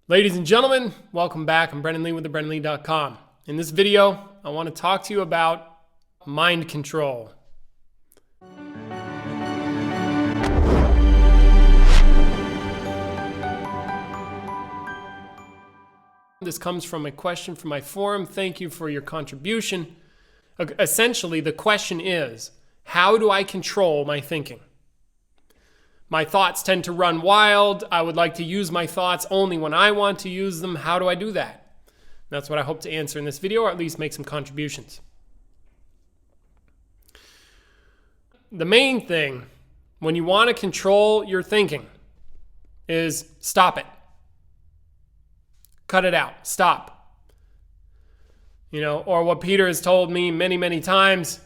Ladies and gentlemen, welcome back. I'm Brendan Lee with theBrendanLee.com. In this video, I want to talk to you about mind control. This comes from a question from my forum. Thank you for your contribution. Essentially, the question is, how do I control my thinking? My thoughts tend to run wild. I would like to use my thoughts only when I want to use them. How do I do that? That's what I hope to answer in this video, or at least make some contributions. The main thing when you want to control your thinking is stop it. Cut it out. Stop. Or what Peter has told me many, many times,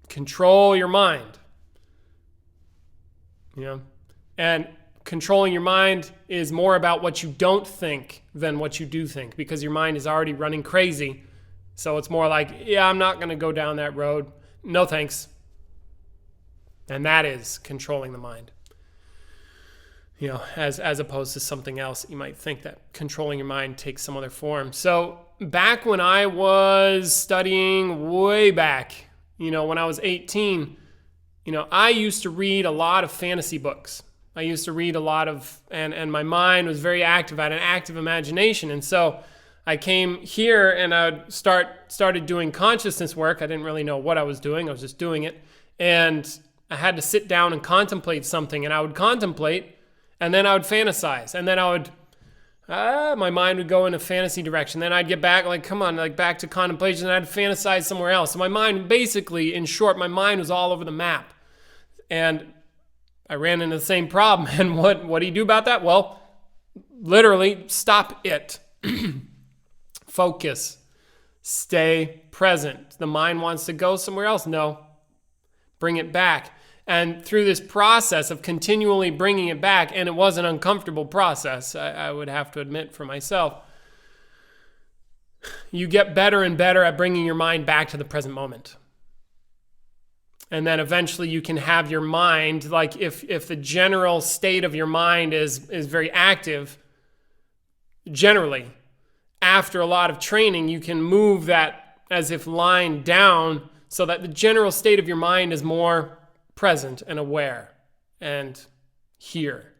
control your mind. And controlling your mind is more about what you don't think than what you do think, because your mind is already running crazy. So it's more like, yeah, I'm not going to go down that road. No thanks. And that is controlling the mind. As opposed to something else, you might think that controlling your mind takes some other form. So back when I was studying way back, when I was 18, I used to read a lot of fantasy books. I used to read a lot of, and my mind was very active. I had an active imagination. And so I came here and I started doing consciousness work. I didn't really know what I was doing. I was just doing it. And I had to sit down and contemplate something. And I would contemplate, and then I would fantasize. And then my mind would go in a fantasy direction. Then I'd get back, back to contemplation, and I'd fantasize somewhere else. So my mind, basically, in short, my mind was all over the map. And I ran into the same problem. And what do you do about that? Well, literally, stop it. Focus. Stay present. The mind wants to go somewhere else. No. Bring it back. And through this process of continually bringing it back, and it was an uncomfortable process, I would have to admit for myself, you get better and better at bringing your mind back to the present moment. And then eventually you can have your mind, like if the general state of your mind is very active, generally, after a lot of training, you can move that as if line down so that the general state of your mind is more present and aware and here.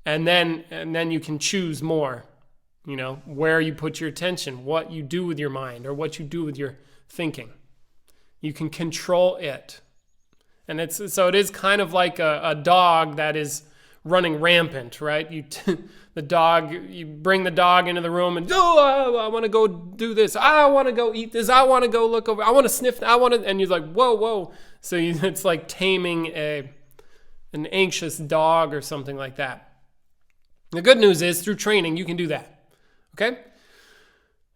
And then you can choose more, where you put your attention, what you do with your mind or what you do with your thinking. You can control it. And it is kind of like a dog that is running rampant, right? You bring the dog into the room and, I want to go do this. I want to go eat this. I want to go look over. I want to sniff. And you're like, whoa. So it's like taming an anxious dog or something like that. The good news is through training, you can do that. Okay?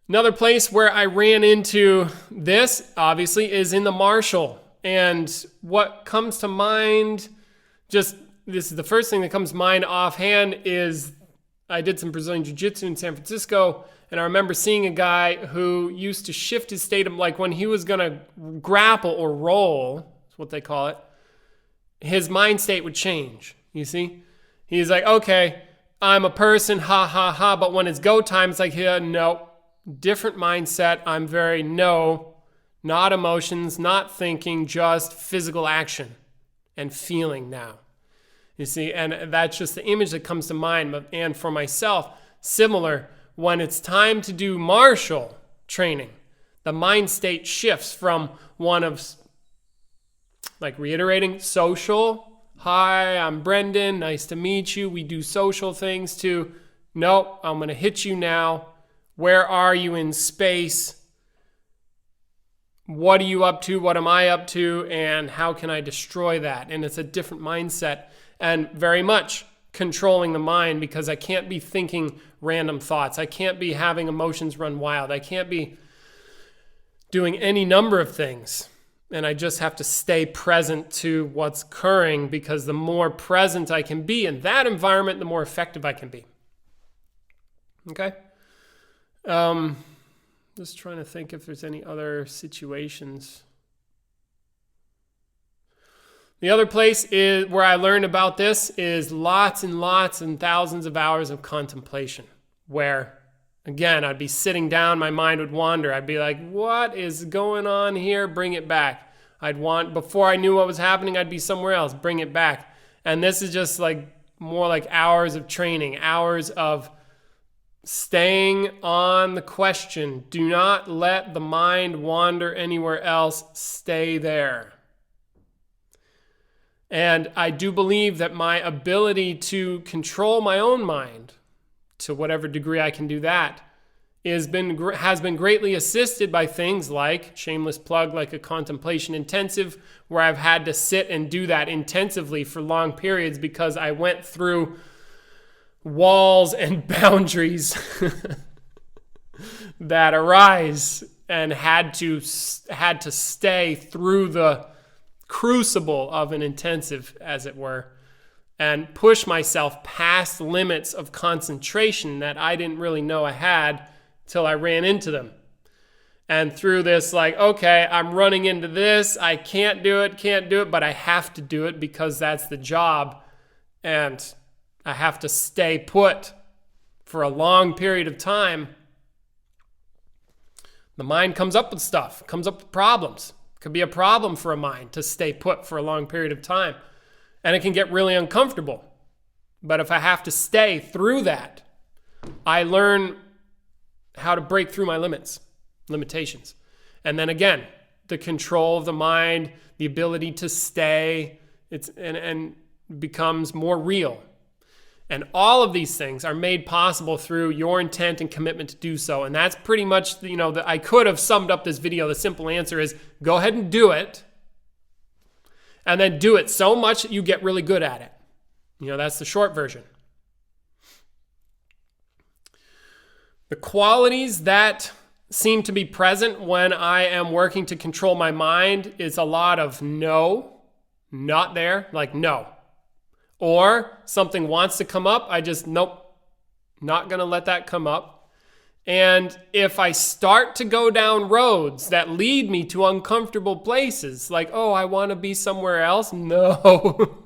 Another place where I ran into this, obviously, is in the martial. And what comes to mind, this is the first thing that comes to mind offhand, is I did some Brazilian Jiu-Jitsu in San Francisco, and I remember seeing a guy who used to shift his state of, like when he was going to grapple or roll, that's what they call it, his mind state would change, you see? He's like, okay, I'm a person, ha, ha, ha, but when it's go time, it's like, yeah, no. Different mindset. I'm very not emotions, not thinking, just physical action and feeling now. You see, and that's just the image that comes to mind. And for myself, similar, when it's time to do martial training, the mind state shifts from one of, like reiterating, social, hi, I'm Brendan, nice to meet you, we do social things, to, nope, I'm going to hit you now. Where are you in space? What are you up to? What am I up to? And how can I destroy that? And it's a different mindset, and very much controlling the mind, because I can't be thinking random thoughts. I can't be having emotions run wild. I can't be doing any number of things. And I just have to stay present to what's occurring, because the more present I can be in that environment, the more effective I can be. Okay? Just trying to think if there's any other situations. The other place is where I learned about this is lots and lots and thousands of hours of contemplation, where, again, I'd be sitting down, my mind would wander. I'd be like, what is going on here? Bring it back. Before I knew what was happening, I'd be somewhere else. Bring it back. And this is just like more like hours of training, hours of staying on the question. Do not let the mind wander anywhere else. Stay there. And I do believe that my ability to control my own mind, to whatever degree I can do that, has been greatly assisted by things like, shameless plug, like a contemplation intensive, where I've had to sit and do that intensively for long periods because I went through walls and boundaries that arise and had to stay through the crucible of an intensive, as it were, and push myself past limits of concentration that I didn't really know I had till I ran into them. And through this, like, okay, I'm running into this, I can't do it, but I have to do it because that's the job. And I have to stay put for a long period of time. The mind comes up with stuff, comes up with problems. It could be a problem for a mind to stay put for a long period of time. And it can get really uncomfortable. But if I have to stay through that, I learn how to break through my limitations. And then again, the control of the mind, the ability to stay, and becomes more real. And all of these things are made possible through your intent and commitment to do so. And that's pretty much, I could have summed up this video. The simple answer is go ahead and do it. And then do it so much that you get really good at it. That's the short version. The qualities that seem to be present when I am working to control my mind is a lot of no, not there, like no. Or something wants to come up, I just, nope, not going to let that come up. And if I start to go down roads that lead me to uncomfortable places, like, oh, I want to be somewhere else, no.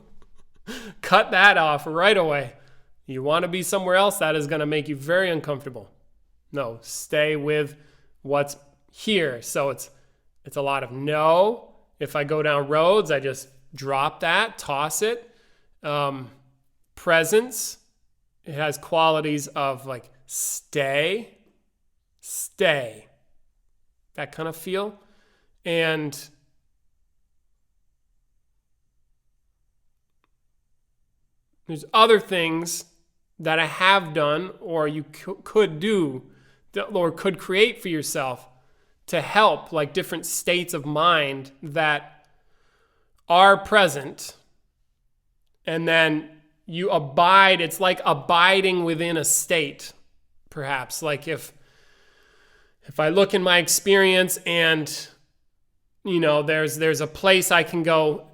Cut that off right away. You want to be somewhere else, that is going to make you very uncomfortable. No, stay with what's here. So it's a lot of no. If I go down roads, I just drop that, toss it. Presence, it has qualities of like stay, that kind of feel. And there's other things that I have done or you could do or could create for yourself to help, like different states of mind that are present. And then you abide, it's like abiding within a state, perhaps. Like if I look in my experience and, there's a place I can go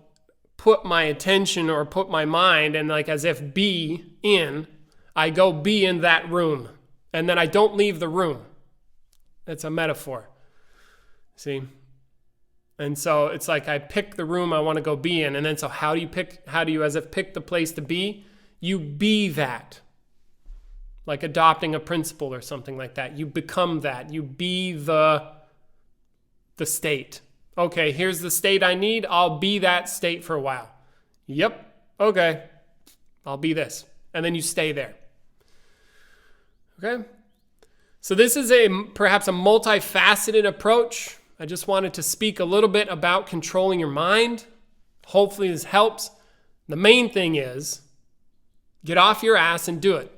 put my attention or put my mind and like as if be in, I go be in that room. And then I don't leave the room. That's a metaphor. See? And so it's like I pick the room I want to go be in. And then so how do you as if pick the place to be? You be that. Like adopting a principle or something like that. You become that. You be the state. Okay, here's the state I need. I'll be that state for a while. Yep. Okay. I'll be this. And then you stay there. Okay? So this is perhaps a multifaceted approach. I just wanted to speak a little bit about controlling your mind. Hopefully this helps. The main thing is get off your ass and do it.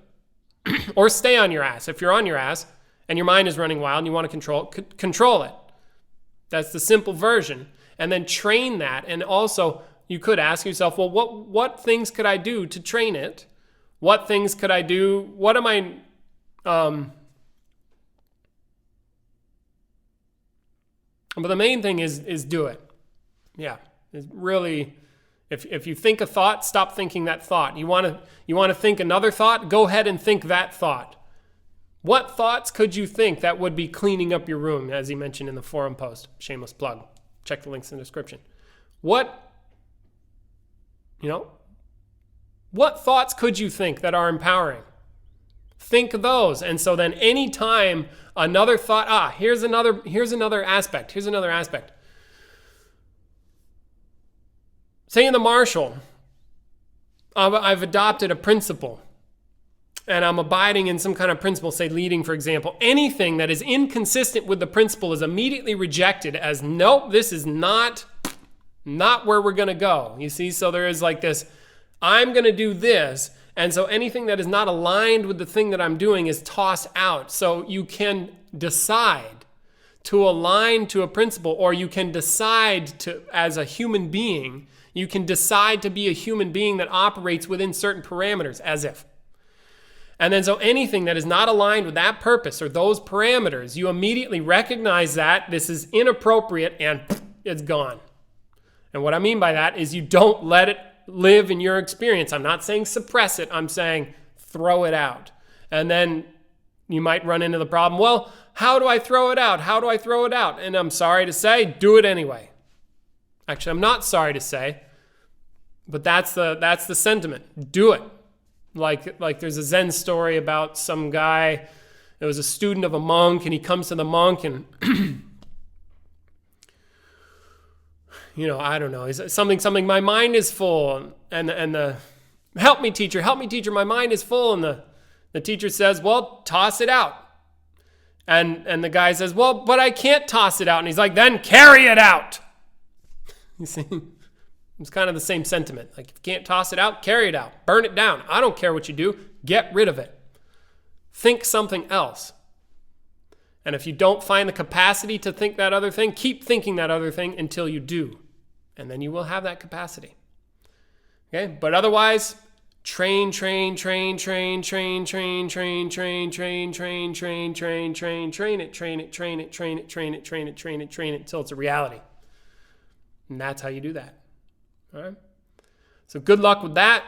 Or stay on your ass. If you're on your ass and your mind is running wild and you want to control it. That's the simple version. And then train that. And also you could ask yourself, well, what things could I do to train it? What things could I do? What am I... But the main thing is do it. Yeah, it's really, if you think a thought, stop thinking that thought. You want to think another thought? Go ahead and think that thought. What thoughts could you think that would be cleaning up your room, as he mentioned in the forum post? Shameless plug. Check the links in the description. What You know, what thoughts could you think that are empowering? Think those. And so then anytime another thought, here's another aspect. Say in the Marshall, I've adopted a principle and I'm abiding in some kind of principle, say leading, for example. Anything that is inconsistent with the principle is immediately rejected as, nope, this is not where we're going to go. You see, so there is like this, I'm going to do this. And so anything that is not aligned with the thing that I'm doing is tossed out. So you can decide to align to a principle, or you can decide to, as a human being, you can decide to be a human being that operates within certain parameters, as if. And then so anything that is not aligned with that purpose or those parameters, you immediately recognize that this is inappropriate and it's gone. And what I mean by that is you don't let it live in your experience. I'm not saying suppress it. I'm saying throw it out. And then you might run into the problem, well, how do I throw it out? How do I throw it out? And I'm sorry to say, do it anyway. Actually, I'm not sorry to say, but that's the sentiment. Do it. Like there's a Zen story about some guy that was a student of a monk, and he comes to the monk and I don't know, he's something, my mind is full, and the help me teacher, my mind is full, and the teacher says, well, toss it out. And the guy says, well, but I can't toss it out. And he's like, then carry it out. You see? It's kind of the same sentiment. Like, if you can't toss it out, carry it out. Burn it down. I don't care what you do. Get rid of it. Think something else. And if you don't find the capacity to think that other thing, keep thinking that other thing until you do. And then you will have that capacity. Okay? But otherwise, train it until it's a reality. And that's how you do that. All right? So good luck with that.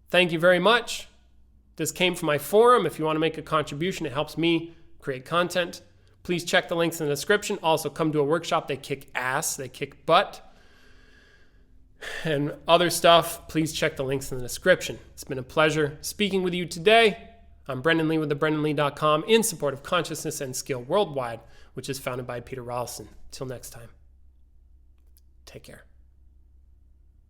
Thank you very much. This came from my forum. If you want to make a contribution, it helps me create content. Please check the links in the description. Also, come to a workshop. They kick ass. They kick butt. And other stuff, please check the links in the description. It's been a pleasure speaking with you today. I'm Brendan Lee with thebrendanlee.com in support of Consciousness and Skill Worldwide, which is founded by Peter Ralston. Till next time, take care.